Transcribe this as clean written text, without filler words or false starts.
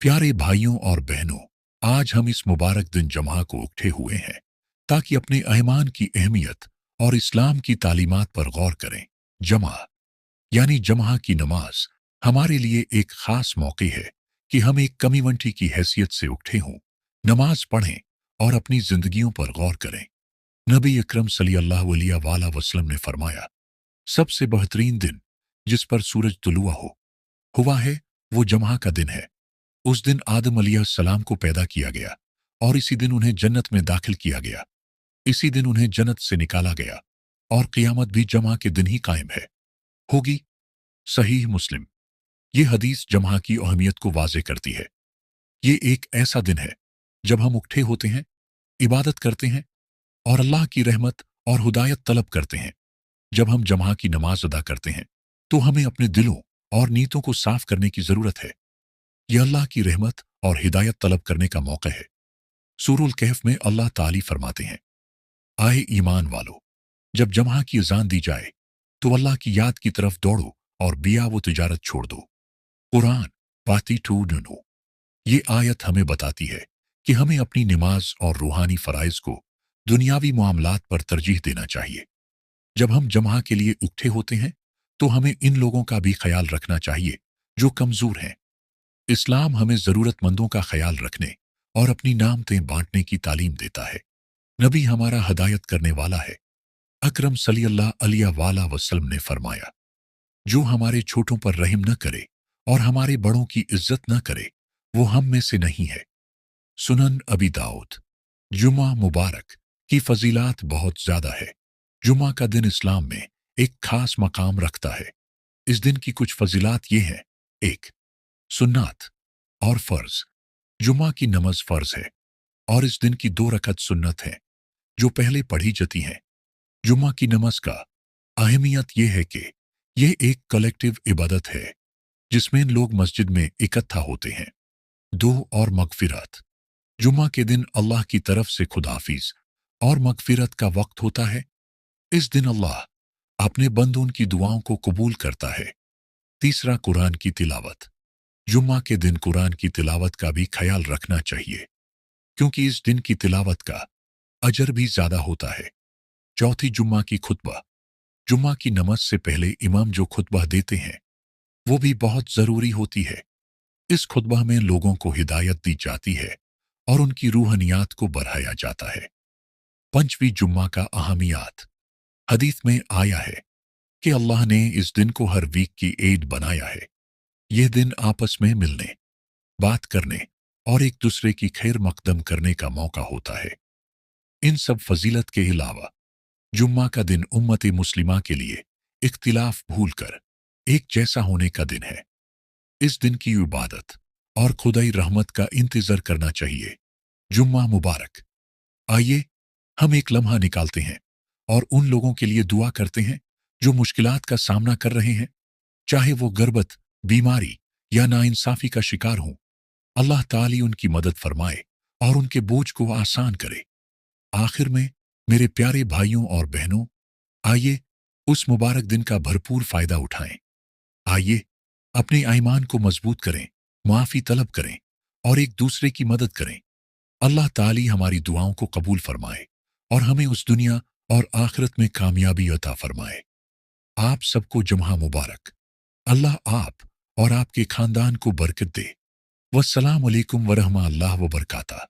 प्यारे भाइयों और बहनों, आज हम इस मुबारक दिन जमा को उठे हुए हैं ताकि अपने ईमान की अहमियत और इस्लाम की तालीमात पर गौर करें। जमा यानी जमा की नमाज हमारे लिए एक खास मौके है कि हम एक कम्युनिटी की हैसियत से उठे हों, नमाज पढ़ें और अपनी जिंदगियों पर गौर करें। नबी अकरम सल्लल्लाहु अलैहि वसल्लम ने फरमाया, सबसे बेहतरीन दिन जिस पर सूरज तुलुआ हुआ है वो जमा का दिन है। उस दिन आदम अलैहिस्सलाम को पैदा किया गया और इसी दिन उन्हें जन्नत में दाखिल किया गया। इसी दिन उन्हें जन्नत से निकाला गया और क़यामत भी जमा के दिन ही कायम है होगी। सहीह मुस्लिम। ये हदीस जमा की अहमियत को वाज़े करती है। ये एक ऐसा दिन है जब हम उठे होते हैं, इबादत करते हैं और अल्लाह की रहमत और हुदायत तलब करते हैं। जब हम जमा की नमाज अदा करते हैं तो हमें अपने दिलों और नीयतों को साफ करने की जरूरत है। यह अल्लाह की रहमत और हिदायत तलब करने का मौका है। सूरुल कहफ में अल्लाह ताली फरमाते हैं, आए ईमान वालो, जब जमा की अजान दी जाए तो अल्लाह की याद की तरफ दौड़ो और बिया वो तिजारत छोड़ दो। कुरान पाती 2 ये आयत हमें बताती है कि हमें अपनी नमाज और रूहानी फराइज को दुनियावी मामलात पर तरजीह देना चाहिए। जब हम जमा के लिए उठे होते हैं तो हमें इन लोगों का भी ख्याल रखना चाहिए जो कमजोर हैं। इस्लाम हमें जरूरतमंदों का ख्याल रखने और अपनी नामतें बांटने की तालीम देता है। नबी हमारा हदायत करने वाला है। अकरम सल्लल्लाहु अलैहि वसल्लम ने फरमाया, जो हमारे छोटों पर रहम न करे और हमारे बड़ों की इज्जत न करे वो हम में से नहीं है। सुनन अबी दाऊद। जुमा मुबारक की फजीलात बहुत ज्यादा है। जुमा का दिन इस्लाम में एक खास मकाम रखता है। इस दिन की कुछ फजीलात ये हैं। 1. सुन्नात और फर्ज। जुमा की नमाज फर्ज है और इस दिन की 2 रकत सुन्नत है जो पहले पढ़ी जाती हैं। जुमा की नमाज का अहमियत यह है कि यह एक कलेक्टिव इबादत है जिसमें लोग मस्जिद में इकट्ठा होते हैं। 2. और मगफिरत। जुमा के दिन अल्लाह की तरफ से खुदाफिज और मगफिरत का वक्त होता है। इस दिन अल्लाह अपने बंदों की दुआओं को कबूल करता है। 3. कुरान की तिलावत। जुम्मा के दिन कुरान की तिलावत का भी ख्याल रखना चाहिए क्योंकि इस दिन की तिलावत का अजर भी ज्यादा होता है। 4. जुम्मा की खुतबा। जुम्मा की नमाज से पहले इमाम जो खुतबा देते हैं वो भी बहुत जरूरी होती है। इस खुतबा में लोगों को हिदायत दी जाती है और उनकी रूहानियात को बढ़ाया जाता है। 5वीं जुम्मा का अहमियत। हदीस में आया है कि अल्लाह ने इस दिन को हर वीक की ईद बनाया है। यह दिन आपस में मिलने, बात करने और एक दूसरे की खैर मकदम करने का मौका होता है। इन सब फजीलत के अलावा जुम्मा का दिन उम्मत मुस्लिमा के लिए इख्तिलाफ भूलकर एक जैसा होने का दिन है। इस दिन की इबादत और खुदाई रहमत का इंतजार करना चाहिए। जुम्मा मुबारक। आइए हम एक लम्हा निकालते हैं और उन लोगों के लिए दुआ करते हैं जो मुश्किलात का सामना कर रहे हैं, चाहे वो गर्बत, बीमारी या नाइंसाफी का शिकार हों। अल्लाह ताली उनकी मदद फरमाए और उनके बोझ को आसान करे। आखिर में मेरे प्यारे भाइयों और बहनों, आइए उस मुबारक दिन का भरपूर फायदा उठाएं। आइए अपने ईमान को मजबूत करें, माफी तलब करें और एक दूसरे की मदद करें। अल्लाह ताली हमारी दुआओं को कबूल फरमाए और हमें उस दुनिया और आखिरत में कामयाबी अता फरमाए। आप सबको जुम्मा मुबारक। अल्लाह आप और आपके खानदान को बरकत दे। वस्सलाम अलैकुम वरहमतुल्लाहि व बरकातहू।